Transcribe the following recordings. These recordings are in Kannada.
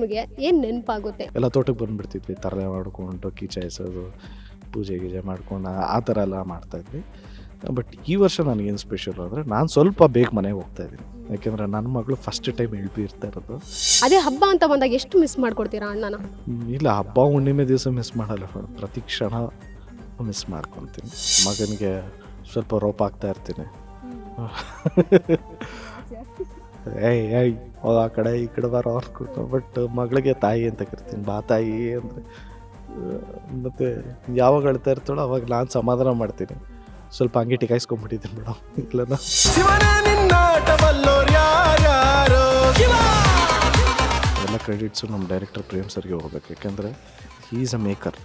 ನಿಮಗೆ ಏನು ನೆನಪಾಗುತ್ತೆ? ಎಲ್ಲ ತೋಟಕ್ಕೆ ಬಂದುಬಿಡ್ತಿದ್ವಿ, ತರಲೆ ಮಾಡ್ಕೊಂಡು ಕೀಚಾಯಿಸೋದು, ಪೂಜೆ ಗೀಜೆ ಮಾಡ್ಕೊಂಡು ಆ ಥರ ಎಲ್ಲ ಮಾಡ್ತಾಯಿದ್ವಿ. ಬಟ್ ಈ ವರ್ಷ ನನಗೇನು ಸ್ಪೆಷಲ್ ಅಂದರೆ ನಾನು ಸ್ವಲ್ಪ ಬೇಗ ಮನೆಗೆ ಹೋಗ್ತಾಯಿದ್ದೀನಿ. ಯಾಕೆಂದರೆ ನನ್ನ ಮಗಳು ಫಸ್ಟ್ ಟೈಮ್ ಇರ್ತಾ ಇರೋದು. ಅದೇ ಹಬ್ಬ ಅಂತ ಬಂದಾಗ ಎಷ್ಟು ಮಿಸ್ ಮಾಡ್ಕೊಡ್ತೀರಾ ಅಣ್ಣನ? ಇಲ್ಲ, ಹಬ್ಬ ಹುಣ್ಣಿಮೆ ದಿವಸ ಮಿಸ್ ಮಾಡಲ್ಲ, ಪ್ರತಿ ಕ್ಷಣ ಮಿಸ್ ಮಾಡ್ಕೊತೀನಿ. ಮಗನಿಗೆ ಸ್ವಲ್ಪ ರೋಪ್ ಆಗ್ತಾ ಇರ್ತೀನಿ, ಏಯ್ ಆ ಕಡೆ ಈ ಕಡೆ ಬಾರೋ ಅನ್ಕೊಟ್ಟು. ಬಟ್ ಮಗಳಿಗೆ ತಾಯಿ ಅಂತ ಕರಿತೀನಿ, ಬಾ ತಾಯಿ ಅಂದರೆ. ಮತ್ತು ಯಾವಾಗ ಅಳ್ತಾ ಇರ್ತಾಳೋ ಅವಾಗ ನಾನು ಸಮಾಧಾನ ಮಾಡ್ತೀನಿ. ಸ್ವಲ್ಪ ಹಂಗೆ ಟಿಕಾಯಿಸ್ಕೊಂಡ್ಬಿಟ್ಟಿದ್ದೀನಿ ಮೇಡಮ್. ಇಲ್ಲನ ಎಲ್ಲ ಕ್ರೆಡಿಟ್ಸು ನಮ್ಮ ಡೈರೆಕ್ಟರ್ ಪ್ರೇಮ್ ಸರ್ಗೆ ಹೋಗ್ಬೇಕು. ಯಾಕೆಂದರೆ ಹೀ ಈಸ್ ಅ ಮೇಕರ್.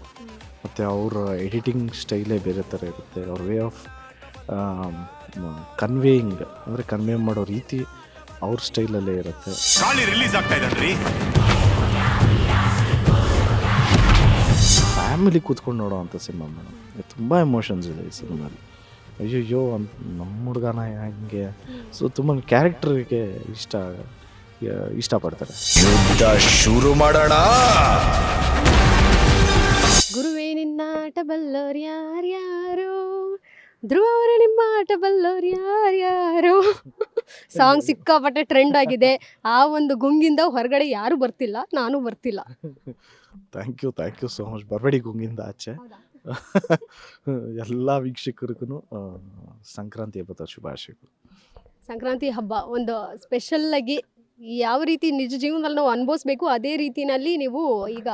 ಮತ್ತು ಅವರ ಎಡಿಟಿಂಗ್ ಸ್ಟೈಲೇ ಬೇರೆ ಥರ ಇರುತ್ತೆ. ಅವ್ರ ವೇ ಆಫ್ ಕನ್ವೇಯಿಂಗ್ ಅಂದರೆ ಕನ್ವೇ ಮಾಡೋ ರೀತಿ ಅವ್ರ ಸ್ಟೈಲಲ್ಲೇ ಇರುತ್ತೆ. ಫ್ಯಾಮಿಲಿ ಕೂತ್ಕೊಂಡು ನೋಡೋ ಅಂಥ ಸಿನಿಮಾ ಮೇಡಮ್. ತುಂಬ ಎಮೋಷನ್ಸ್ ಇದೆ ಈ ಸಿನಿಮಾಲಿ. ಅಯ್ಯಯ್ಯೋ ನಮ್ಮ ಹುಡುಗನ ಹಂಗೆ. ಸೊ ತುಂಬ ಕ್ಯಾರೆಕ್ಟರ್ಗೆ ಇಷ್ಟಪಡ್ತಾರೆ. ಶುರು ಮಾಡೋಣ. ಗುರುವೇ ನಿನ್ನ ಆಟ ಬಲ್ಲೋರು ಯಾರ್ಯಾರು, ಧ್ರುವವರ ನಿಮ್ಮ ಆಟ ಬಲ್ಲೋರು ಯಾರ್ಯಾರು ಸಾಂಗ್ ಸಿಕ್ಕಾಪಟ್ಟೆ ಟ್ರೆಂಡ್ ಆಗಿದೆ. ಆ ಒಂದು ಗುಂಗಿಂದ ಹೊರಗಡೆ ಯಾರು ಬರ್ತಿಲ್ಲ, ನಾನು ಬರ್ತಿಲ್ಲ. Thank you so much. ಬರಬೇಡಿ ಗುಂಗಿಂದ ಆಚೆ. ಎಲ್ಲ ವೀಕ್ಷಕರಿಗೂ ಸಂಕ್ರಾಂತಿ ಹಬ್ಬದ ಶುಭಾಶಯಗಳು. ಸಂಕ್ರಾಂತಿ ಹಬ್ಬ ಒಂದು ಸ್ಪೆಷಲ್ಲಾಗಿ ಯಾವ ರೀತಿ ನಿಜ ಜೀವನದಲ್ಲಿ ನಾವು ಅನುಭವಿಸ್ಬೇಕು ಅದೇ ರೀತಿಯಲ್ಲಿ ನೀವು ಈಗ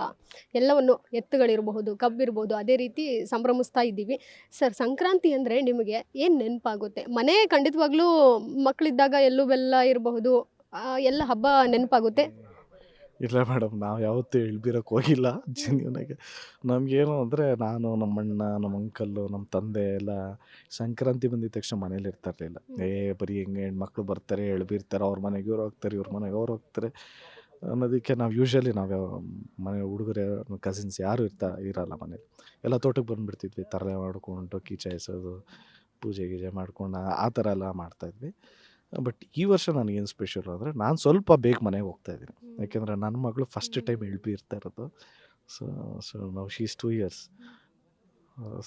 ಎಲ್ಲವನ್ನು ಎತ್ತುಗಳಿರಬಹುದು, ಕಬ್ಬಿರ್ಬೋದು, ಅದೇ ರೀತಿ ಸಂಭ್ರಮಿಸ್ತಾ ಇದ್ದೀವಿ. ಸರ್, ಸಂಕ್ರಾಂತಿ ಅಂದರೆ ನಿಮಗೆ ಏನು ನೆನಪಾಗುತ್ತೆ? ಮನೆ ಖಂಡಿತವಾಗ್ಲೂ ಮಕ್ಕಳಿದ್ದಾಗ ಎಳ್ಳು ಬೆಲ್ಲ ಇರಬಹುದು, ಎಲ್ಲ ಹಬ್ಬ ನೆನಪಾಗುತ್ತೆ. ಇಲ್ಲ ಮೇಡಮ್, ನಾವು ಯಾವತ್ತೂ ಇಳ್ಬಿರೋಕ್ಕೆ ಹೋಗಿಲ್ಲ ಜೀವನಕ್ಕೆ. ನಮಗೇನು ಅಂದರೆ ನಾನು, ನಮ್ಮಣ್ಣ, ನಮ್ಮ ಅಂಕಲ್ಲು, ನಮ್ಮ ತಂದೆ ಎಲ್ಲ ಸಂಕ್ರಾಂತಿ ಬಂದಿದ ತಕ್ಷಣ ಮನೇಲಿ ಇರ್ತಾ ಇರಲಿಲ್ಲ. ಬರೀ ಹೆಂಗೆ ಹೆಣ್ಮಕ್ಳು ಬರ್ತಾರೆ, ಎಳ್ಬಿರ್ತಾರೆ, ಅವ್ರ ಮನೆಗೆ ಇವ್ರು ಹೋಗ್ತಾರೆ, ಇವ್ರ ಮನೆಗೆ ಅವ್ರು ಹೋಗ್ತಾರೆ ಅನ್ನೋದಕ್ಕೆ ನಾವು ಯೂಶ್ವಲಿ ನಾವು ಮನೆ ಹುಡುಗರು ಕಸಿನ್ಸ್ ಯಾರೂ ಇರಲ್ಲ ಮನೇಲಿ. ಎಲ್ಲ ತೋಟಕ್ಕೆ ಬಂದುಬಿಡ್ತಿದ್ವಿ, ತರಲೆ ಮಾಡ್ಕೊಂಡು ಕೀಚಾಯಿಸೋದು, ಪೂಜೆ ಗೀಜೆ ಮಾಡ್ಕೊಂಡು ಆ ಥರ ಎಲ್ಲ ಮಾಡ್ತಾಯಿದ್ವಿ. ಬಟ್ ಈ ವರ್ಷ ನನಗೇನು ಸ್ಪೆಷಲ್ ಅಂದರೆ ನಾನು ಸ್ವಲ್ಪ ಬೇಗ ಮನೆಗೆ ಹೋಗ್ತಾಯಿದ್ದೀನಿ. ಯಾಕೆಂದರೆ ನನ್ನ ಮಗಳು ಫಸ್ಟ್ ಟೈಮ್ ಇರ್ತಾ ಇರೋದು. ಸೊ ನಾವು ಶೀ ಈಸ್ 2 years.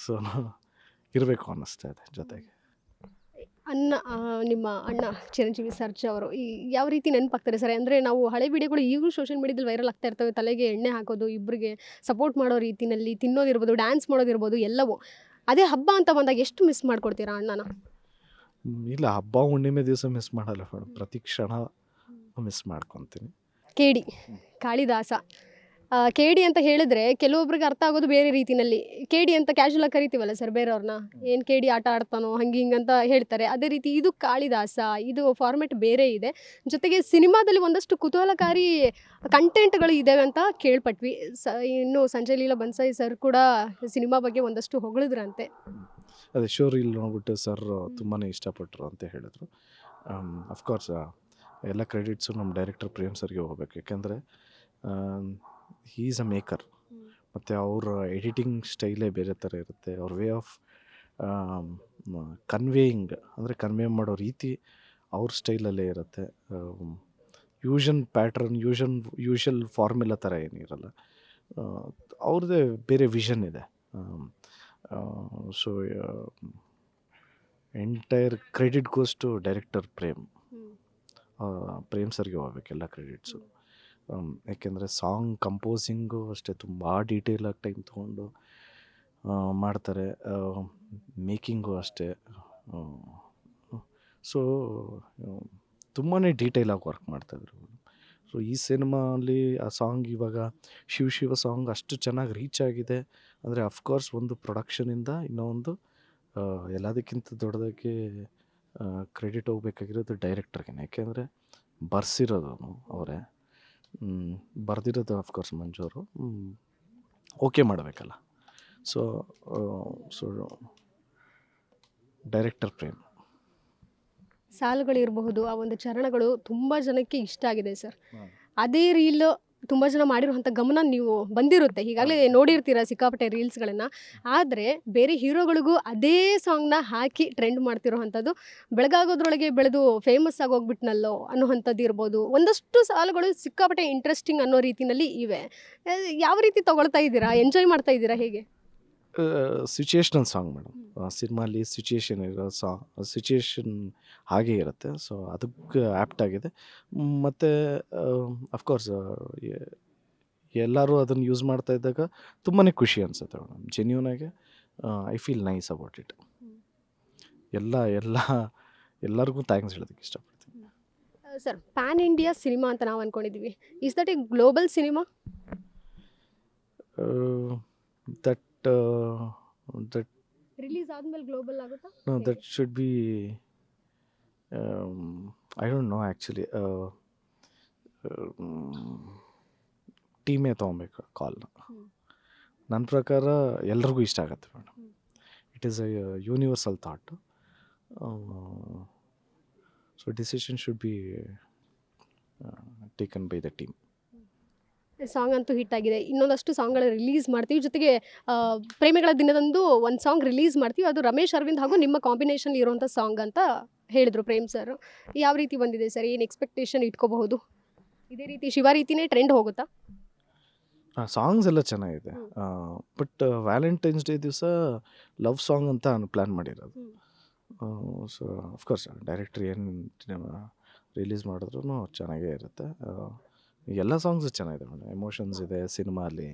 ಸೊ ಇರಬೇಕು ಅನ್ನಿಸ್ತಾ ಇದೆ ಜೊತೆಗೆ. ನಿಮ್ಮ ಅಣ್ಣ ಚಿರಂಜೀವಿ ಸರ್ಜಾ ಅವರು ಯಾವ ರೀತಿ ನೆನಪಾಗ್ತಾರೆ ಸರ್? ಅಂದರೆ ನಾವು ಹಳೆ ವಿಡಿಯೋಗಳು ಈಗಲೂ ಸೋಷಿಯಲ್ ಮೀಡಿಯಾದಲ್ಲಿ ವೈರಲ್ ಆಗ್ತಾ ಇರ್ತವೆ. ತಲೆಗೆ ಎಣ್ಣೆ ಹಾಕೋದು, ಇಬ್ಬರಿಗೆ ಸಪೋರ್ಟ್ ಮಾಡೋ ರೀತಿಯಲ್ಲಿ ತಿನ್ನೋದಿರ್ಬೋದು, ಡ್ಯಾನ್ಸ್ ಮಾಡೋದಿರ್ಬೋದು, ಎಲ್ಲವೂ. ಅದೇ ಹಬ್ಬ ಅಂತ ಬಂದಾಗ ಎಷ್ಟು ಮಿಸ್ ಮಾಡ್ಕೊಡ್ತೀರಾ ಅಣ್ಣನ? ಇಲ್ಲ, ಹಬ್ಬ ಹುಣ್ಣಿಮೆ ದಿವಸ ಮಿಸ್ ಮಾಡಲ್ಲ ಮೇಡಮ್, ಪ್ರತಿ ಕ್ಷಣ ಮಿಸ್ ಮಾಡ್ಕೊತೀನಿ. ಕೇಡಿ ಕಾಳಿದಾಸ, ಕೇಡಿ ಅಂತ ಹೇಳಿದ್ರೆ ಕೆಲವೊಬ್ರಿಗೆ ಅರ್ಥ ಆಗೋದು ಬೇರೆ ರೀತಿಯಲ್ಲಿ. ಕೇಡಿ ಅಂತ ಕ್ಯಾಶುವಲಾಗಿ ಕರಿತೀವಲ್ಲ ಸರ್ ಬೇರೆಯವ್ರನ್ನ, ಏನು ಕೇಡಿ ಆಟ ಆಡ್ತಾನೋ ಹಂಗೆ ಹಿಂಗಂತ ಹೇಳ್ತಾರೆ. ಅದೇ ರೀತಿ ಇದು ಕಾಳಿದಾಸ, ಇದು ಫಾರ್ಮೆಟ್ ಬೇರೆ ಇದೆ. ಜೊತೆಗೆ ಸಿನಿಮಾದಲ್ಲಿ ಒಂದಷ್ಟು ಕುತೂಹಲಕಾರಿ ಕಂಟೆಂಟ್ಗಳು ಇದ್ದಾವೆ ಅಂತ ಕೇಳ್ಪಟ್ವಿ. ಇನ್ನು ಸಂಜಯ್ ಲೀಲಾ ಬನ್ಸಾಯಿ ಸರ್ ಕೂಡ ಸಿನಿಮಾ ಬಗ್ಗೆ ಒಂದಷ್ಟು ಹೊಗಳಿದ್ರಂತೆ. ಅದೇ ಶೋ ರೀಲ್ ನೋಡ್ಬಿಟ್ಟು ಸರ್ ತುಂಬಾ ಇಷ್ಟಪಟ್ಟರು ಅಂತ ಹೇಳಿದ್ರು. ಅಫ್ಕೋರ್ಸ್ ಎಲ್ಲ ಕ್ರೆಡಿಟ್ಸು ನಮ್ಮ ಡೈರೆಕ್ಟರ್ ಪ್ರೇಮ್ ಸರ್ಗೆ ಹೋಗ್ಬೇಕು. ಯಾಕೆಂದರೆ ಹೀ ಈಸ್ ಅ ಮೇಕರ್. ಮತ್ತು ಅವ್ರ ಎಡಿಟಿಂಗ್ ಸ್ಟೈಲೇ ಬೇರೆ ಥರ ಇರುತ್ತೆ. ಅವ್ರ ವೇ ಆಫ್ ಕನ್ವೇಯಿಂಗ್ ಅಂದರೆ ಕನ್ವೇ ಮಾಡೋ ರೀತಿ ಅವ್ರ ಸ್ಟೈಲಲ್ಲೇ ಇರುತ್ತೆ. ಯೂಶಲ್ ಫಾರ್ಮುಲಾ ಥರ ಏನಿರಲ್ಲ. ಅವ್ರದ್ದೇ ಬೇರೆ ವಿಷನ್ ಇದೆ. So entire credit goes to director Prem ಸರ್ಗೆ ಹೋಗ್ಬೇಕು ಎಲ್ಲ ಕ್ರೆಡಿಟ್ಸು. ಯಾಕೆಂದರೆ ಸಾಂಗ್ ಕಂಪೋಸಿಂಗು ಅಷ್ಟೇ ತುಂಬ ಡೀಟೇಲಾಗಿ ಟೈಮ್ ತೊಗೊಂಡು ಮಾಡ್ತಾರೆ. ಮೇಕಿಂಗು ಅಷ್ಟೇ. ಸೊ ತುಂಬಾ ಡೀಟೇಲಾಗಿ ವರ್ಕ್ ಮಾಡ್ತಾಯಿದ್ರು. ಸೊ ಈ ಸಿನಿಮಾಲಿ ಆ ಸಾಂಗ್ ಇವಾಗ ಶಿವ ಸಾಂಗ್ ಅಷ್ಟು ಚೆನ್ನಾಗಿ ರೀಚ್ ಆಗಿದೆ ಅಂದರೆ ಅಫ್ಕೋರ್ಸ್ ಒಂದು ಪ್ರೊಡಕ್ಷನಿಂದ ಇನ್ನೊಂದು ಎಲ್ಲದಕ್ಕಿಂತ ದೊಡ್ಡದಾಗಿ ಕ್ರೆಡಿಟ್ ಹೋಗ್ಬೇಕಾಗಿರೋದು ಡೈರೆಕ್ಟರ್ಗೆ. ಯಾಕೆಂದರೆ ಬರ್ಸಿರೋದು ಅವರೇ, ಬರೆದಿರೋದು ಅಫ್ಕೋರ್ಸ್ ಮಂಜು ಅವರು, ಓಕೆ ಮಾಡಬೇಕಲ್ಲ. So director Prem. ಸಾಲುಗಳಿರಬಹುದು, ಆ ಒಂದು ಚರಣಗಳು ತುಂಬ ಜನಕ್ಕೆ ಇಷ್ಟ ಆಗಿದೆ ಸರ್. ಅದೇ ರೀಲ್ ತುಂಬ ಜನ ಮಾಡಿರುವಂಥ ಗಮನ ನೀವು ಬಂದಿರುತ್ತೆ, ಈಗಾಗಲೇ ನೋಡಿರ್ತೀರ ಸಿಕ್ಕಾಪಟ್ಟೆ ರೀಲ್ಸ್ಗಳನ್ನು. ಆದರೆ ಬೇರೆ ಹೀರೋಗಳಿಗೂ ಅದೇ ಸಾಂಗ್ನ ಹಾಕಿ ಟ್ರೆಂಡ್ ಮಾಡ್ತಿರೋವಂಥದ್ದು, ಬೆಳಗಾಗೋದ್ರೊಳಗೆ ಬೆಳೆದು ಫೇಮಸ್ ಆಗೋಗ್ಬಿಟ್ನಲ್ಲೋ ಅನ್ನೋವಂಥದ್ದು ಇರ್ಬೋದು. ಒಂದಷ್ಟು ಸಾಲುಗಳು ಸಿಕ್ಕಾಪಟ್ಟೆ ಇಂಟ್ರೆಸ್ಟಿಂಗ್ ಅನ್ನೋ ರೀತಿಯಲ್ಲಿ ಇವೆ. ಯಾವ ರೀತಿ ತಗೊಳ್ತಾ ಇದ್ದೀರಾ, ಎಂಜಾಯ್ ಮಾಡ್ತಾ ಇದ್ದೀರಾ, ಹೇಗೆ? Situational song madam. ಸಿನಿಮಾಲಿ ಸಿಚುಯೇಷನ್ ಇರೋ ಸಿಚುಯೇಷನ್ ಹಾಗೇ ಇರುತ್ತೆ. ಸೊ ಅದಕ್ಕೆ ಆ್ಯಪ್ಟ್ ಆಗಿದೆ. ಮತ್ತು ಅಫ್ಕೋರ್ಸ್ ಎಲ್ಲರೂ ಅದನ್ನು ಯೂಸ್ ಮಾಡ್ತಾ ಇದ್ದಾಗ ತುಂಬಾ ಖುಷಿ ಅನಿಸುತ್ತೆ ಮೇಡಮ್. ಜೆನ್ಯೂನಾಗಿ I feel nice about it. ಎಲ್ಲರಿಗೂ ಥ್ಯಾಂಕ್ಸ್ ಹೇಳೋದಕ್ಕೆ ಇಷ್ಟಪಡ್ತೀನಿ. ಸರ್, ಪ್ಯಾನ್ ಇಂಡಿಯಾ ಸಿನಿಮಾ ಅಂತ ನಾವು ಅಂದ್ಕೊಂಡಿದ್ದೀವಿ. Is that a global cinema? That release ಆದ್ಮೇಲೆ ಗ್ಲೋಬಲ್ ಆಗುತ್ತಾ? No, that should be. I don't know actually. ಟೀಮೇ ತೊಗೊಬೇಕು ಕಾಲ್ನ. ನನ್ನ ಪ್ರಕಾರ ಎಲ್ರಿಗೂ ಇಷ್ಟ ಆಗುತ್ತೆ madam. It is a universal thought. So decision should be taken by the team. Song ಅಂತೂ ಹಿಟ್ ಆಗಿದೆ. ಇನ್ನೊಂದಷ್ಟು ಸಾಂಗ್ಗಳ ರಿಲೀಸ್ ಮಾಡ್ತೀವಿ. ಜೊತೆಗೆ ಪ್ರೇಮಿಗಳ ದಿನದಂದು ಒಂದು ಸಾಂಗ್ ರಿಲೀಸ್ ಮಾಡ್ತೀವಿ. ಅದು ರಮೇಶ್ ಅರವಿಂದ್ ಹಾಗೂ ನಿಮ್ಮ ಕಾಂಬಿನೇಷನ್ ಇರುವಂಥ ಸಾಂಗ್ ಅಂತ ಹೇಳಿದರು ಪ್ರೇಮ್ ಸರ್. ಯಾವ ರೀತಿ ಬಂದಿದೆ ಸರ್? ಏನು ಎಕ್ಸ್ಪೆಕ್ಟೇಷನ್ ಇಟ್ಕೋಬಹುದು? ಇದೇ ರೀತಿ ಶಿವ ರೀತಿನೇ ಟ್ರೆಂಡ್ ಹೋಗುತ್ತಾ? ಸಾಂಗ್ಸ್ ಎಲ್ಲ ಚೆನ್ನಾಗಿದೆ. ಬಟ್ ವ್ಯಾಲೆಂಟೈನ್ಸ್ ಡೇ ದಿವಸ ಲವ್ ಸಾಂಗ್ ಅಂತ ಪ್ಲ್ಯಾನ್ ಮಾಡಿರೋದು. ಸೊ ಅಫ್ಕೋರ್ಸ್ ಡೈರೆಕ್ಟ್ರ್ ಏನು ರಿಲೀಸ್ ಮಾಡಿದ್ರು ಚೆನ್ನಾಗೇ ಇರುತ್ತೆ. ಎಲ್ಲ ಸಾಂಗ್ಸು ಚೆನ್ನಾಗಿದೆ ಮೇಡಮ್. ಎಮೋಷನ್ಸ್ ಇದೆ ಸಿನಿಮಾಲಿ.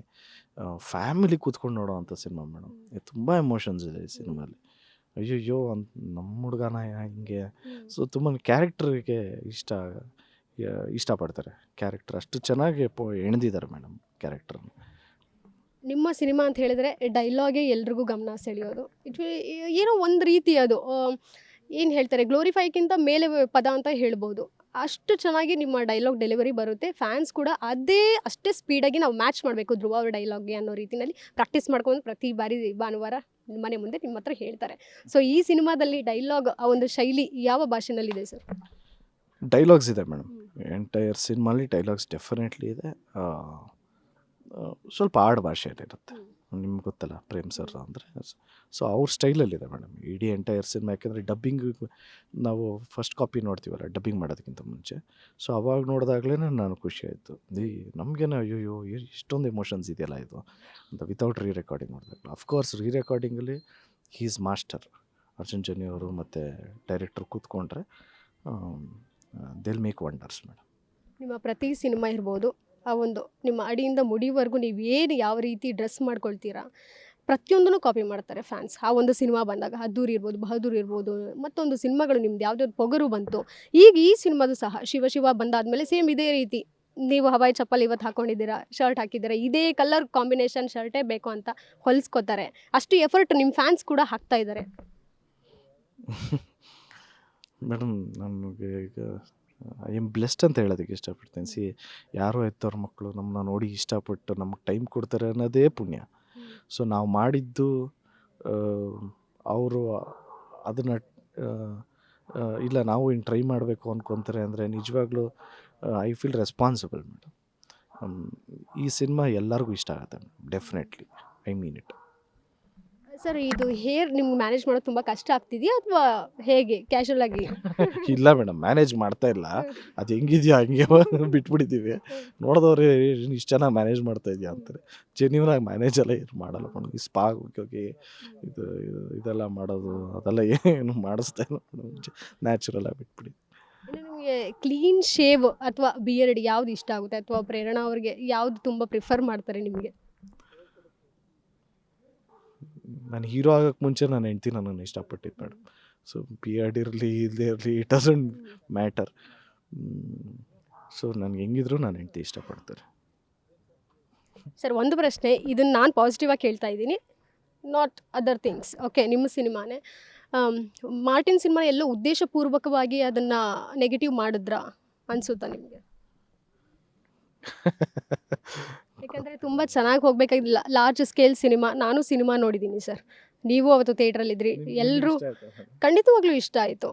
ಫ್ಯಾಮಿಲಿ ಕೂತ್ಕೊಂಡು ನೋಡೋ ಅಂಥ ಸಿನಿಮಾ ಮೇಡಮ್. ತುಂಬ ಎಮೋಷನ್ಸ್ ಇದೆ ಈ ಸಿನಿಮಾಲಿ. ಅಯ್ಯಯ್ಯೋ ಅಂತ ನಮ್ಮ ಹುಡುಗನ ಹಿಂಗೆ. ಸೊ ತುಂಬ ಕ್ಯಾರೆಕ್ಟ್ರಿಗೆ ಇಷ್ಟಪಡ್ತಾರೆ. ಕ್ಯಾರೆಕ್ಟರ್ ಅಷ್ಟು ಚೆನ್ನಾಗಿ ಎಣ್ದಿದ್ದಾರೆ ಮೇಡಮ್ ಕ್ಯಾರೆಕ್ಟ್ರನ್ನು. ನಿಮ್ಮ ಸಿನಿಮಾ ಅಂತ ಹೇಳಿದ್ರೆ ಡೈಲಾಗೇ ಎಲ್ರಿಗೂ ಗಮನ ಸೆಳೆಯೋದು. ಏನೋ ಒಂದು ರೀತಿ ಅದು ಏನು ಹೇಳ್ತಾರೆ, ಗ್ಲೋರಿಫೈಕ್ಕಿಂತ ಮೇಲೆ ಪದ ಅಂತ ಹೇಳ್ಬೋದು. ಅಷ್ಟು ಚೆನ್ನಾಗಿ ನಿಮ್ಮ ಡೈಲಾಗ್ ಡೆಲಿವರಿ ಬರುತ್ತೆ. ಫ್ಯಾನ್ಸ್ ಕೂಡ ಅಷ್ಟೇ ಸ್ಪೀಡಾಗಿ ನಾವು ಮ್ಯಾಚ್ ಮಾಡಬೇಕು ಧ್ರುವ ಅವ್ರ ಡೈಲಾಗ್ಗೆ ಅನ್ನೋ ರೀತಿಯಲ್ಲಿ ಪ್ರಾಕ್ಟೀಸ್ ಮಾಡ್ಕೊಂಡು ಪ್ರತಿ ಬಾರಿ ಭಾನುವಾರ ಮನೆ ಮುಂದೆ ನಿಮ್ಮ ಹತ್ರ ಹೇಳ್ತಾರೆ. ಸೊ ಈ ಸಿನಿಮಾದಲ್ಲಿ ಡೈಲಾಗ್ ಆ ಒಂದು ಶೈಲಿ ಯಾವ ಭಾಷೆನಲ್ಲಿದೆ ಸರ್? ಡೈಲಾಗ್ಸ್ ಇದೆ ಮೇಡಮ್. ಎಂಟೈರ್ ಸಿನಿಮಾಲಿ ಡೈಲಾಗ್ಸ್ ಡೆಫಿನೆಟ್ಲಿ ಇದೆ. ಸ್ವಲ್ಪ ಆಡ್ ಭಾಷೆಯಲ್ಲಿರುತ್ತೆ. ನಿಮ್ಗೆ ಗೊತ್ತಲ್ಲ ಪ್ರೇಮ್ ಸರ್ ಅಂದರೆ. ಸೊ ಅವ್ರ ಸ್ಟೈಲಲ್ಲಿದೆ ಮೇಡಮ್ ಇಡೀ ಎಂಟೈರ್ ಸಿನಿಮಾ. ಯಾಕೆಂದರೆ ಡಬ್ಬಿಂಗ್ ನಾವು ಫಸ್ಟ್ ಕಾಪಿ ನೋಡ್ತೀವಲ್ಲ ಡಬ್ಬಿಂಗ್ ಮಾಡೋದಕ್ಕಿಂತ ಮುಂಚೆ. ಸೊ ಅವಾಗ ನೋಡಿದಾಗಲೇ ನಾನು ಖುಷಿ ಆಯಿತು. ನಮಗೇನೋ ಅಯ್ಯೋ ಇಷ್ಟೊಂದು ಎಮೋಷನ್ಸ್ ಇದೆಯಲ್ಲ ಇದು ಅಂತ ವಿತೌಟ್ ರೆಕಾರ್ಡಿಂಗ್ ನೋಡಿದಾಗ. ಅಫ್ಕೋರ್ಸ್ ರೆಕಾರ್ಡಿಂಗಲ್ಲಿ he is master. Arjun Janya ಅವರು ಮತ್ತು ಡೈರೆಕ್ಟರ್ ಕೂತ್ಕೊಂಡ್ರೆ ದೇಲ್ ಮೇಕ್ ವಂಡರ್ಸ್ ಮೇಡಮ್. ನಿಮ್ಮ ಪ್ರತಿ ಸಿನಿಮಾ ಇರ್ಬೋದು, ಆ ಒಂದು ನಿಮ್ಮ ಅಡಿಯಿಂದ ಮುಡಿವರೆಗೂ ನೀವೇನು ಯಾವ ರೀತಿ ಡ್ರೆಸ್ ಮಾಡ್ಕೊಳ್ತೀರಾ ಪ್ರತಿಯೊಂದನ್ನು ಕಾಪಿ ಮಾಡ್ತಾರೆ ಫ್ಯಾನ್ಸ್. ಆ ಒಂದು ಸಿನಿಮಾ ಬಂದಾಗ ಅದ್ದೂರಿ ಇರ್ಬೋದು, ಬಹದ್ದೂರ್ ಇರ್ಬೋದು, ಮತ್ತೊಂದು ಸಿನಿಮಾಗಳು ನಿಮ್ದು ಯಾವುದಾದ್ರು ಪೊಗರು ಬಂತು. ಈಗ ಈ ಸಿನಿಮಾದು ಸಹ ಶಿವ ಬಂದಾದಮೇಲೆ ಸೇಮ್ ಇದೇ ರೀತಿ ನೀವು ಹವಾಯಿ ಚಪ್ಪಲ್ ಇವತ್ತು ಹಾಕ್ಕೊಂಡಿದ್ದೀರಾ, ಶರ್ಟ್ ಹಾಕಿದ್ದೀರಾ, ಇದೇ ಕಲರ್ ಕಾಂಬಿನೇಷನ್ ಶರ್ಟೇ ಬೇಕು ಅಂತ ಹೊಲಿಸ್ಕೋತಾರೆ. ಅಷ್ಟು ಎಫರ್ಟ್ ನಿಮ್ಮ ಫ್ಯಾನ್ಸ್ ಕೂಡ ಹಾಕ್ತಾ ಇದ್ದಾರೆ. ಮೇಡಮ್ ನನಗೆ ಈಗ ಐ ಎಮ್ ಬ್ಲೆಸ್ಡ್ ಅಂತ ಹೇಳೋದಕ್ಕೆ ಇಷ್ಟಪಡ್ತೀನಿ. ಯಾರೋ ಹೆತ್ತವ್ರ ಮಕ್ಕಳು ನಮ್ಮನ್ನ ನೋಡಿ ಇಷ್ಟಪಟ್ಟು ನಮಗೆ ಟೈಮ್ ಕೊಡ್ತಾರೆ ಅನ್ನೋದೇ ಪುಣ್ಯ. ಸೊ ನಾವು ಮಾಡಿದ್ದು ಅವರು ಅದನ್ನು ಇಲ್ಲ ನಾವು ಇನ್ನು ಟ್ರೈ ಮಾಡಬೇಕು ಅಂದ್ಕೊತಾರೆ ಅಂದರೆ ನಿಜವಾಗ್ಲೂ ಐ ಫೀಲ್ ರೆಸ್ಪಾನ್ಸಿಬಲ್ ಮೇಡಮ್. ಈ ಸಿನಿಮಾ ಎಲ್ಲರಿಗೂ ಇಷ್ಟ ಆಗುತ್ತೆ definitely. I mean it. Sir, ಇದು ಹೇರ್ ನಿಮ್ಗೆ ಮ್ಯಾನೇಜ್ ಮಾಡೋದು ತುಂಬ ಕಷ್ಟ ಆಗ್ತಿದೆಯಾ ಅಥವಾ ಹೇಗೆ ಕ್ಯಾಶುವಲ್ ಆಗಿ? ಇಲ್ಲ ಮೇಡಮ್, ಮ್ಯಾನೇಜ್ ಮಾಡ್ತಾ ಇಲ್ಲ. ಅದು ಹೆಂಗಿದೆಯಾ ಹಂಗೆ ಬಿಟ್ಬಿಟ್ಟಿದ್ದೀವಿ. ನೋಡಿದವ್ರೆ ಇಷ್ಟು ಚೆನ್ನಾಗಿ ಮ್ಯಾನೇಜ್ ಮಾಡ್ತಾ ಇದೆಯಾ ಅಂತಾರೆ. ಜೆನ್ಯೂನಾಗಿ ಮ್ಯಾನೇಜ್ ಎಲ್ಲ ಏನು ಮಾಡಲ್ಲ ಮೇಡಮ್. ಈ ಸ್ಪಾ ಹೋಗಿ ಇದೆಲ್ಲ ಮಾಡೋದು ಅದೆಲ್ಲ ಏನು ಮಾಡಿಸ್ತಾ ಇಲ್ಲ ಮೇಡಮ್. ನ್ಯಾಚುರಲಾಗಿ ಬಿಟ್ಬಿಡಿ. ನಿಮಗೆ ಕ್ಲೀನ್ ಶೇವ್ ಅಥವಾ ಬಿಯರ್ಡ್ ಯಾವ್ದು ಇಷ್ಟ ಆಗುತ್ತೆ? ಅಥವಾ ಪ್ರೇರಣಾ ಅವ್ರಿಗೆ ಯಾವ್ದು ತುಂಬ ಪ್ರಿಫರ್ ಮಾಡ್ತಾರೆ ನಿಮಗೆ? ನಾನು ಹೀರೋ ಆಗೋಕ್ಕೆ ಮುಂಚೆ ನನ್ನ ಹೆಂಡ್ತಿ ನನ್ನನ್ನು ಇಷ್ಟಪಟ್ಟಿದ್ದು ಮೇಡಮ್. ಸೊ ಬಿಯರ್ಡ್ ಇರಲಿ ಇಲ್ಲದೇ ಇರಲಿ ಇಟ್ ಡಸಂಟ್ ಮ್ಯಾಟರ್. ಸೊ ನನಗೆ ಹೆಂಗಿದ್ರು ನನ್ನ ಹೆಂಡ್ತಿ ಇಷ್ಟಪಡ್ತಾರೆ. ಸರ್, ಒಂದು ಪ್ರಶ್ನೆ, ಇದನ್ನು ನಾನು ಪಾಸಿಟಿವ್ ಆಗಿ ಕೇಳ್ತಾ ಇದ್ದೀನಿ, ನಾಟ್ ಅದರ್ ಥಿಂಗ್ಸ್. ಓಕೆ, ನಿಮ್ಮ ಸಿನಿಮಾನೇ ಮಾರ್ಟಿನ್ ಸಿನಿಮಾ ಎಲ್ಲೋ ಉದ್ದೇಶಪೂರ್ವಕವಾಗಿ ಅದನ್ನು ನೆಗೆಟಿವ್ ಮಾಡಿದ್ರಾ ಅನಿಸುತ್ತಾ ನಿಮಗೆ? ಯಾಕಂದರೆ ತುಂಬ ಚೆನ್ನಾಗಿ ಹೋಗಬೇಕಾಗಿಲ್ಲ. Large scale cinema. ನಾನು ಸಿನಿಮಾ ನೋಡಿದ್ದೀನಿ ಸರ್, ನೀವು ಅವತ್ತು ಥಿಯೇಟ್ರಲ್ಲಿದ್ದಿರಿ. ಎಲ್ಲರೂ ಖಂಡಿತವಾಗ್ಲೂ ಇಷ್ಟ ಆಯಿತು.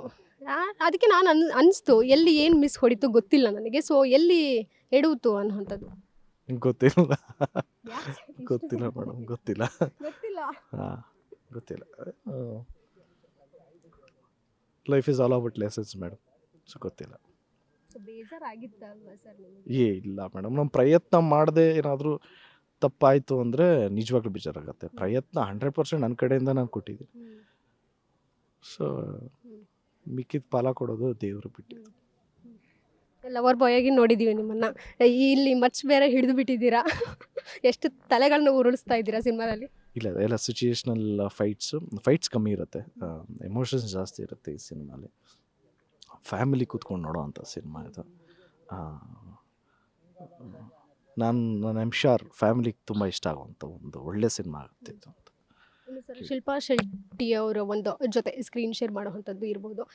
ಅದಕ್ಕೆ ನಾನು ಅನಿಸ್ತು ಎಲ್ಲಿ ಏನು ಮಿಸ್ ಹೊಡಿತು ಗೊತ್ತಿಲ್ಲ ನನಗೆ. ಸೊ ಎಲ್ಲಿ ಎಡುವುದು ಅನ್ನೋವಂಥದ್ದು. ಗೊತ್ತಿಲ್ಲ ಗೊತ್ತಿಲ್ಲ ಮೇಡಮ್, ಗೊತ್ತಿಲ್ಲ. ಗೊತ್ತಿಲ್ಲ. ಹಾಂ, ಗೊತ್ತಿಲ್ಲ. Life is all about lessons madam. So ಗೊತ್ತಿಲ್ಲ. ಬೇಜಾರಾಗಿತ್ತಲ್ವಾ ಸರ್ ನಿಮಗೆ? ಇಲ್ಲ ಮೇಡಮ್, ನಮ್ಮ ಪ್ರಯತ್ನ ಮಾಡದೆ ಏನಾದರೂ ತಪ್ಪಾಯಿತು ಅಂದರೆ ನಿಜವಾಗ್ಲೂ ಬೇಜಾರಾಗುತ್ತೆ. ಪ್ರಯತ್ನ 100% ನನ್ನ ಕಡೆಯಿಂದ ನಾನು ಕೊಟ್ಟಿದ್ದೀನಿ. ಸೊ ಮಿಕ್ಕಿದ ಫಲ ಕೊಡೋದು ದೇವರು ಬಿಟ್ಟಿದ್ದು. ಲವರ್ ಬಾಯ್ ಆಗಿ ನೋಡಿದ್ದೀವಿ ನಿಮ್ಮನ್ನು. ಇಲ್ಲಿ ಮಚ್ ಬೇರೆ ಹಿಡಿದು ಬಿಟ್ಟಿದ್ದೀರಾ. ಎಷ್ಟು ತಲೆಗಳನ್ನ ಉರುಳಿಸ್ತಾ ಇದ್ದೀರಾ ಸಿನಿಮಾದಲ್ಲಿ. ಇಲ್ಲ, ಎಲ್ಲ ಸಿಚುಯೇಷ್ನಲ್ ಫೈಟ್ಸ್ ಕಮ್ಮಿ ಇರುತ್ತೆ, ಎಮೋಷನ್ಸ್ ಜಾಸ್ತಿ ಇರುತ್ತೆ ಈ ಸಿನಿಮಾಲಿ. ಫ್ಯಾಮಿಲಿ ಕೂತ್ಕೊಂಡು ನೋಡೋ ಅಂಥ ಸಿನಿಮಾ ಇದು. ನಾನು ಐ ಆಮ್ ಶ್ಯೂರ್ ಫ್ಯಾಮಿಲಿಗೆ ತುಂಬ ಇಷ್ಟ ಆಗುವಂಥ ಒಂದು ಒಳ್ಳೆ ಸಿನಿಮಾ ಆಗುತ್ತೆ ಇದು ಅಂತ. ಇನ್ನು ಸರ್ ಶಿಲ್ಪಾ ಶೆಟ್ಟಿ ಅವರ ಒಂದು ಜೊತೆ ಸ್ಕ್ರೀನ್ ಶೇರ್ ಮಾಡುವಂಥದ್ದು ಇರ್ಬೋದು.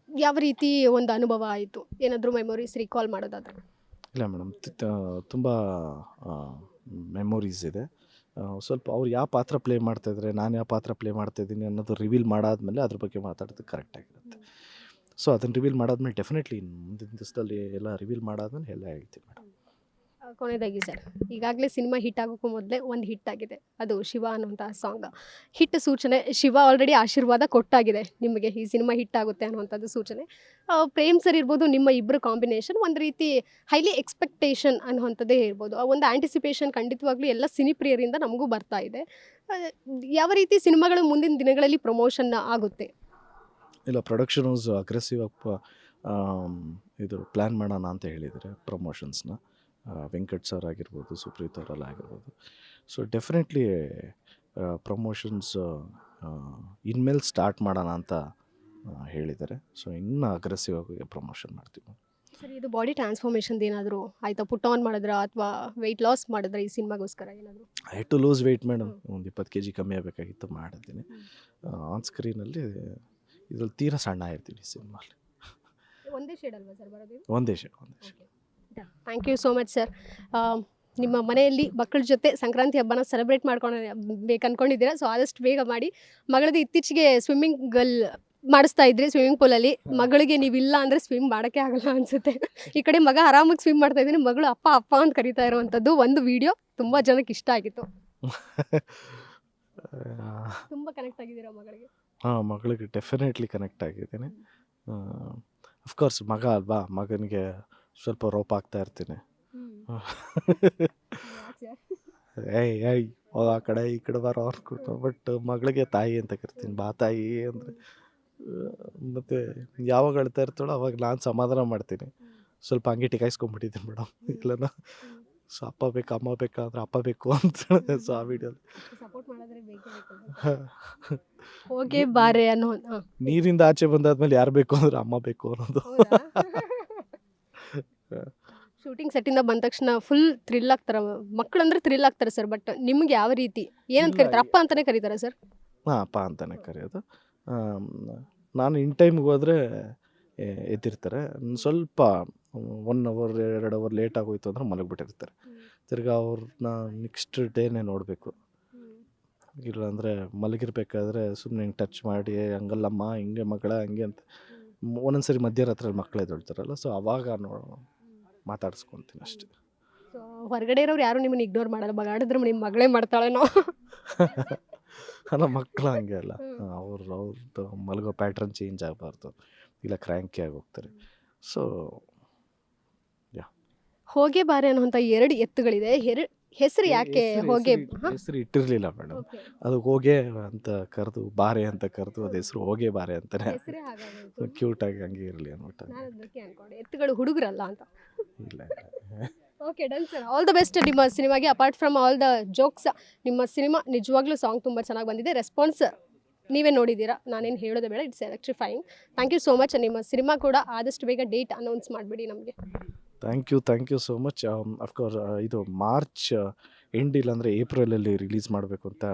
ಯಾವ ರೀತಿ ಒಂದು ಅನುಭವ ಆಯಿತು? ಏನಾದರೂ ಮೆಮೊರೀಸ್ ರಿಕಾಲ್ ಮಾಡೋದಾದ್ರೆ? ಇಲ್ಲ ಮೇಡಮ್, ತುಂಬ ಮೆಮೊರೀಸ್ ಇದೆ. ಸ್ವಲ್ಪ ಅವ್ರು ಯಾವ ಪಾತ್ರ ಪ್ಲೇ ಮಾಡ್ತಾಯಿದ್ರೆ, ನಾನು ಯಾವ ಪಾತ್ರ ಪ್ಲೇ ಮಾಡ್ತಾಯಿದ್ದೀನಿ ಅನ್ನೋದು ರಿವೀಲ್ ಮಾಡಾದ್ಮೇಲೆ ಅದ್ರ ಬಗ್ಗೆ ಮಾತಾಡೋದು ಕರೆಕ್ಟಾಗಿರುತ್ತೆ. ಸೊ ಅದನ್ನು ರಿವೀಲ್ ಮಾಡಾದ್ಮೇಲೆ ಡೆಫಿನೆಟ್ಲಿ ಮುಂದಿನ ದಿವಸದಲ್ಲಿ ಎಲ್ಲ ರಿವೀಲ್ ಮಾಡಾದ್ಮೇಲೆ ಎಲ್ಲ ಹೇಳ್ತೀನಿ ಮೇಡಮ್. ಕೊನೆಯದಾಗಿ ಸರ್, ಈಗಾಗಲೇ ಸಿನಿಮಾ ಹಿಟ್ ಆಗೋಕ್ಕೂ ಮೊದಲೇ ಒಂದು ಹಿಟ್ ಆಗಿದೆ, ಅದು ಶಿವ ಅನ್ನುವಂತಹ ಸಾಂಗ್. ಹಿಟ್ ಸೂಚನೆ ಶಿವ ಆಲ್ರೆಡಿ ಆಶೀರ್ವಾದ ಕೊಟ್ಟಾಗಿದೆ ನಿಮಗೆ, ಈ ಸಿನಿಮಾ ಹಿಟ್ ಆಗುತ್ತೆ ಅನ್ನುವಂಥದ್ದು ಸೂಚನೆ. ಪ್ರೇಮ್ ಸರ್ ಇರ್ಬೋದು, ನಿಮ್ಮ ಇಬ್ಬರು ಕಾಂಬಿನೇಷನ್ ಒಂದು ರೀತಿ ಹೈಲಿ ಎಕ್ಸ್ಪೆಕ್ಟೇಷನ್ ಅನ್ನುವಂಥದ್ದೇ ಇರ್ಬೋದು. ಆ ಒಂದು ಆ್ಯಂಟಿಸಿಪೇಷನ್ ಖಂಡಿತವಾಗ್ಲೂ ಎಲ್ಲ ಸಿನಿಪ್ರಿಯರಿಂದ ನಮಗೂ ಬರ್ತಾ ಇದೆ. ಯಾವ ರೀತಿ ಸಿನಿಮಾಗಳು ಮುಂದಿನ ದಿನಗಳಲ್ಲಿ ಪ್ರಮೋಷನ್ ಆಗುತ್ತೆ? ಇಲ್ಲ, ಪ್ರೊಡಕ್ಷನ್ ಹೌಸ್ ಅಗ್ರೆಸಿವ್ ಇದು ಪ್ಲ್ಯಾನ್ ಮಾಡೋಣ ಅಂತ ಹೇಳಿದರೆ ಪ್ರಮೋಷನ್ಸ್ನ. ವೆಂಕಟ್ ಸರ್ ಆಗಿರ್ಬೋದು, ಸುಪ್ರೀತ್ ಅವರೆಲ್ಲ ಆಗಿರ್ಬೋದು. ಸೊ ಡೆಫಿನೆಟ್ಲಿ ಪ್ರಮೋಷನ್ಸ್ ಇನ್ಮೇಲೆ ಸ್ಟಾರ್ಟ್ ಮಾಡೋಣ ಅಂತ ಹೇಳಿದ್ದಾರೆ. ಸೊ ಇನ್ನೂ ಅಗ್ರೆಸಿವ್ ಆಗಿ ಪ್ರಮೋಷನ್ ಮಾಡ್ತೀವಿ. ಸರ್, ಇದು ಬಾಡಿ ಟ್ರಾನ್ಸ್ಫಾರ್ಮೇಷನ್ ಏನಾದರೂ ಆಯಿತಾ? ಪುಟ್ ಆನ್ ಮಾಡಿದ್ರ ಅಥವಾ ವೆಯ್ಟ್ ಲಾಸ್ ಮಾಡಿದ್ರ ಈ ಸಿನಿಮಾಗೋಸ್ಕರ ಏನಾದರೂ? I to lose weight madam, ಒಂದು 20 kg ಕಮ್ಮಿ ಆಗಬೇಕಾಗಿತ್ತು, ಮಾಡಿದ್ದೀನಿ. ಆನ್ ಸ್ಕ್ರೀನಲ್ಲಿ ಇದ್ರಲ್ಲಿ ತೀರಾ ಸಣ್ಣ ಇರ್ತೀನಿ ಸಿನಿಮಾಲಿ. ಒಂದೇ ಶೇಡ್ ಅಲ್ವಾ ಸರ್ ಬರೋದು? ಒಂದೇ shade. Thank you so much sir. ನಿಮ್ಮ ಮನೆಯಲ್ಲಿ ಮಕ್ಕಳ ಜೊತೆ ಸಂಕ್ರಾಂತಿ ಹಬ್ಬನ ಸೆಲೆಬ್ರೇಟ್ ಮಾಡ್ಬೇಕು ಅಂದ್ಕೊಂಡಿದ್ದೀರಾ. ಸೊ ಆದಷ್ಟು ಬೇಗ ಮಾಡಿ. ಮಗಳದ್ದು ಇತ್ತೀಚೆಗೆ ಮಾಡಿಸ್ತಾ ಇದ್ರಿ ಸ್ವಿಮ್ಮಿಂಗ್ ಪೂಲಲ್ಲಿ. ಮಗಳಿಗೆ ನೀವಿಲ್ಲ ಅಂದರೆ ಸ್ವಿಮ್ ಮಾಡೋಕ್ಕೆ ಆಗಲ್ಲ ಅನಿಸುತ್ತೆ. ಈ ಕಡೆ ಮಗ ಆರಾಮಾಗಿ ಸ್ವಿಮ್ ಮಾಡ್ತಾ ಇದ್ದೀನಿ, ಮಗಳು ಅಪ್ಪ ಅಪ್ಪ ಅಂತ ಕರಿತಾ ಇರುವಂಥದ್ದು ಒಂದು ವಿಡಿಯೋ ತುಂಬ ಜನಕ್ಕೆ ಇಷ್ಟ ಆಗಿತ್ತು. ತುಂಬ ಕನೆಕ್ಟ್ ಆಗಿದ್ದೀರಾ ಮಗಳಿಗೆ? ಹಾಂ, ಮಗಳಿಗೆ ಡೆಫಿನೆಟ್ಲಿ ಕನೆಕ್ಟ್ ಆಗಿದ್ದೀನಿ. ಅಫ್ಕೋರ್ಸ್ ಮಗ ಅಲ್ವಾ, ಮಗನಿಗೆ ಸ್ವಲ್ಪ ರೋಪ್ ಆಗ್ತಾ ಇರ್ತೀನಿ. ಏಯ್ ಆ ಕಡೆ ಈ ಕಡೆ ಬಾರೋ ಅನ್ಕೊಟ್ಟು. ಬಟ್ ಮಗಳಿಗೆ ತಾಯಿ ಅಂತ ಕರಿತೀನಿ, ಬಾ ತಾಯಿ ಅಂದರೆ. ಮತ್ತು ಯಾವಾಗ ಅಳ್ತಾ ಇರ್ತಾಳೋ ಅವಾಗ ನಾನು ಸಮಾಧಾನ ಮಾಡ್ತೀನಿ. ಸ್ವಲ್ಪ ಹಂಗೆ ಟಿಕಾಯಿಸ್ಕೊಂಡ್ಬಿಟ್ಟಿದ್ದೀನಿ ಮೇಡಮ್. ಇಲ್ಲನ ಸೊ ಅಪ್ಪ ಬೇಕಾ ಅಮ್ಮ ಬೇಕಾ ಅಂದರೆ ಅಪ್ಪ ಬೇಕು ಅಂತ. ಸೊ ಆ ವಿಡಿಯೋಲಿ ಸಪೋರ್ಟ್ ಮಾಡಿದ್ರೆ ಹೋಗಿ ಬಾರೆ ಅನ್ನೋ ನೀರಿಂದ ಆಚೆ ಬಂದಾದ್ಮೇಲೆ ಯಾರು ಬೇಕು ಅಂದರೆ ಅಮ್ಮ ಬೇಕು ಅನ್ನೋದು. ಶೂಟಿಂಗ್ ಸೆಟ್ಟಿಂದ ಬಂದ ತಕ್ಷಣ ಫುಲ್ ಥ್ರಿಲ್ ಆಗ್ತಾರೆ ಮಕ್ಕಳು, ಅಂದರೆ ಥ್ರಿಲ್ ಆಗ್ತಾರೆ ಸರ್. ಬಟ್ ನಿಮ್ಗೆ ಯಾವ ರೀತಿ ಏನಂತ ಕರೀತಾರೆ? ಅಪ್ಪ ಅಂತಲೇ ಕರೀತಾರೆ ಸರ್? ಹಾಂ, ಅಪ್ಪ ಅಂತಲೇ ಕರೆಯೋದು. ನಾನು ಇನ್ ಟೈಮ್ಗೆ ಹೋದರೆ ಎದ್ದಿರ್ತಾರೆ. ಸ್ವಲ್ಪ 1 hour 2 hour ಲೇಟ್ ಆಗೋಯ್ತು ಅಂದರೆ ಮಲಗಿಬಿಟ್ಟಿರ್ತಾರೆ. ತಿರ್ಗಿ ಅವ್ರನ್ನ ನೆಕ್ಸ್ಟ್ ಡೇನೇ ನೋಡಬೇಕು. ಇಲ್ಲಾಂದರೆ ಮಲಗಿರ್ಬೇಕಾದ್ರೆ ಸುಮ್ಮನೆ ಹಿಂಗೆ ಟಚ್ ಮಾಡಿ ಹಂಗಲ್ಲಮ್ಮ ಹಿಂಗೆ ಮಗಳ ಹಂಗೆ ಅಂತ ಒಂದೊಂದು ಸರಿ ಮಧ್ಯರಾತ್ರಿಯಲ್ಲಿ ಮಕ್ಕಳು ಎದ್ದೇಳ್ತಾರಲ್ಲ, ಸೊ ಅವಾಗ ಮಾತಾಡಿಸ್ಕೊತೀನಿ ಅಷ್ಟೇ. ಸೊ ಹೊರಗಡೆ ಇರೋರು ಯಾರು ನಿಮ್ಮನ್ನು ಇಗ್ನೋರ್ ಮಾಡಲ್ಲ, ಮಗಾಡಿದ್ರೆ ನಿಮ್ಮ ಮಗಳೇ ಮಾಡ್ತಾಳೇನೋ. ಅಲ್ಲ, ಮಕ್ಕಳು ಹಂಗೆ ಅಲ್ಲ, ಅವ್ರದ್ದು ಮಲಗೋ ಪ್ಯಾಟ್ರನ್ ಚೇಂಜ್ ಆಗಬಾರ್ದು, ಇಲ್ಲ ಕ್ರ್ಯಾಂಕಿ ಆಗೋಗ್ತಾರೆ. ಸೊ ಹೋಗೆ ಬಾರೆ ಅನ್ನುವಂಥ 2 ಎತ್ತುಗಳಿದೆ. ಹೆಸರು ಯಾಕೆ ಹೋಗೆ? ಹೆಸರು ಇಟ್ಟಿರಲಿಲ್ಲ ಮೇಡಮ್, ಅದು ಹೋಗೆ ಅಂತ ಕರೆದು ಬಾರೆ ಅಂತ ಕರೆದು ಅದು ಹೆಸರು ಹೋಗೆ ಬಾರೆ ಅಂತಾನೆ. ಕ್ಯೂಟಾಗಿ ಹಂಗೆ ಇರಲಿ ಅಂದ್ಬಿಟ್ಟು. ಎತ್ತುಗಳು ಹುಡುಗರಲ್ಲ ಅಂತ. ಇಲ್ಲ. Okay, done sir. All the best ನಿಮ್ಮ ಸಿನಿಮಾಗೆ. Apart from all the jokes, ನಿಮ್ಮ ಸಿನಿಮಾ ನಿಜವಾಗ್ಲೂ ಸಾಂಗ್ ತುಂಬ ಚೆನ್ನಾಗಿ ಬಂದಿದೆ. ರೆಸ್ಪಾನ್ಸ್ ನೀವೇ ನೋಡಿದ್ದೀರಾ, ನಾನೇನು ಹೇಳೋದೇ ಬೇಡ, it's electrifying. Thank you so much. ನಿಮ್ಮ ಸಿನಿಮಾ ಕೂಡ ಆದಷ್ಟು ಬೇಗ ಡೇಟ್ ಅನೌನ್ಸ್ ಮಾಡಿಬಿಡಿ ನಮಗೆ. Thank you so much. Of course ಇದು ಮಾರ್ಚ್ ಎಂಡ್ ಇಲ್ಲಾಂದರೆ ಏಪ್ರಿಲಲ್ಲಿ ರಿಲೀಸ್ ಮಾಡಬೇಕು ಅಂತ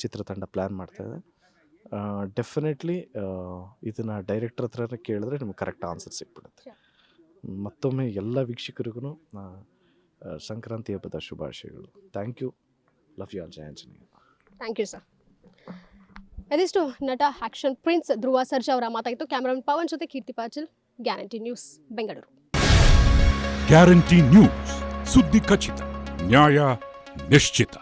ಚಿತ್ರತಂಡ ಪ್ಲ್ಯಾನ್ ಮಾಡ್ತಾಯಿದೆ. ಡೆಫಿನೆಟ್ಲಿ ಇದನ್ನು ಡೈರೆಕ್ಟರ್ ಹತ್ರನೇ ಕೇಳಿದ್ರೆ ನಿಮ್ಗೆ ಕರೆಕ್ಟ್ ಆನ್ಸರ್ ಸಿಕ್ಬಿಡುತ್ತೆ. ಮತ್ತೊಮ್ಮೆ ಎಲ್ಲ ವೀಕ್ಷಕರಿಗೂ ಸಂಕ್ರಾಂತಿ ಹಬ್ಬದ ಶುಭಾಶಯಗಳು. Thank you. Love you all. Jaya Anjaneya. Thank you sir. ಅದಿಷ್ಟು ನಟ ಆ್ಯಕ್ಷನ್ ಪ್ರಿನ್ಸ್ ಧ್ರುವ ಸರ್ಜಾ ಅವರ ಮಾತಾಯಿತು. ಕ್ಯಾಮ್ರಾಮನ್ ಪವನ್ ಜೊತೆ Keerthi Patil, guarantee news, Bengaluru. Guarantee news ಸುದ್ದಿ ಖಚಿತ, ನ್ಯಾಯ ನಿಶ್ಚಿತ.